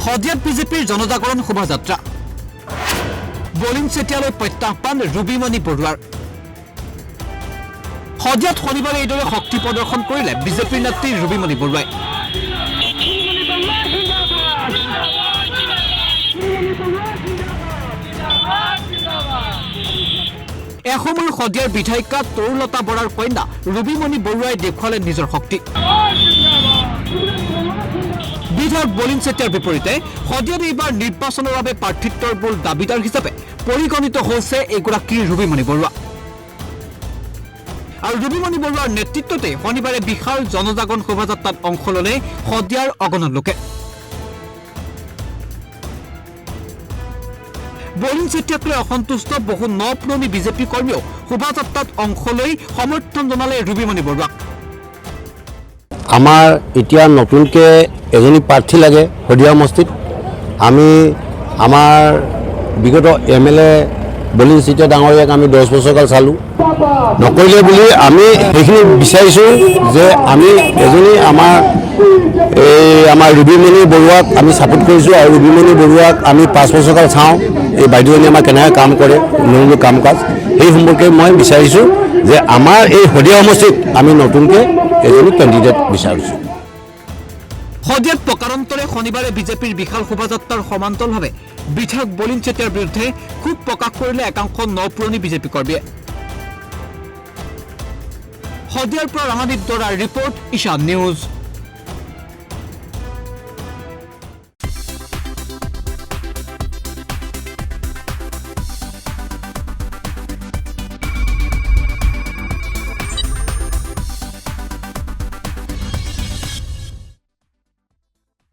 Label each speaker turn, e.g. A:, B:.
A: শদিয়াত বিজেপিৰ জনজাগৰণ শোভাযাত্ৰা বলিন চেতিয়ালৈ প্ৰত্যাহ্বান ৰুবিমণি বৰুৱাৰ শদিয়াত শনিবাৰে এইদৰে শক্তি প্ৰদৰ্শন কৰিলে বিজেপিৰ নেত্ৰী ৰুবিমণি বৰুৱাই এসময়ৰ শদিয়াৰ বিধায়িকা তৰুলতা বৰাৰ কন্যা ৰুবিমণি বৰুৱাই দেখুৱালে নিজৰ শক্তি বিধায়ক বলিন চেতিয়াৰ বিপৰীতে শদিয়াত এইবাৰ নিৰ্বাচনৰ বাবে প্ৰাৰ্থিত্বৰ বল দাবীদাৰ হিচাপে পৰিগণিত হৈছে এগৰাকী ৰুবিমণি বৰুৱা আৰু ৰুবিমণি বৰুৱাৰ নেতৃত্বতে শনিবাৰে বিশাল জনজাগৰণ শোভাযাত্ৰাত অংশ ল'লে শদিয়াৰ অগণন লোকে বলিন চেতিয়াক লৈ অসন্তুষ্ট বহু নপুৰণি বিজেপি কৰ্মীও শোভাযাত্ৰাত অংশ লৈ সমৰ্থন জনালে ৰুবিমণি বৰুৱাক
B: আমাৰ এতিয়া নতুনকৈ এজনী প্ৰাৰ্থী লাগে শদিয়া সমষ্টিত আমি আমাৰ বিগত MLA বলিন চেতিয়া ডাঙৰীয়াক আমি 10 বছৰকাল চালোঁ নকৰিলে বুলি আমি সেইখিনি বিচাৰিছোঁ যে আমি এজনী আমাৰ ৰুবিমণি বৰুৱাক আমি ছাপোৰ্ট কৰিছোঁ আৰু ৰুবিমণি বৰুৱাক আমি 5 বছৰকাল চাওঁ এই বাইদেউজনী আমাৰ কেনেকৈ কাম কৰে উন্নয়ন কাম কাজ সেই সম্পৰ্কে মই বিচাৰিছোঁ যে আমাৰ এই শদিয়া সমষ্টিত আমি নতুনকৈ এজনী কেণ্ডিডেট বিচাৰিছোঁ
A: শদিয়াত প্ৰকাৰান্তৰে শনিবাৰে বিজেপিৰ বিশাল শোভাযাত্ৰাৰ সমান্তৰালভাৱে বিধায়ক বলিন চেতিয়াৰ বিৰুদ্ধে ক্ষোভ প্ৰকাশ কৰিলে একাংশ নপুৰণি বিজেপি কৰ্মীয়ে শদিয়াৰ পৰা ৰামাদীপ দৰাৰ ৰিপৰ্ট ঈশান নিউজ।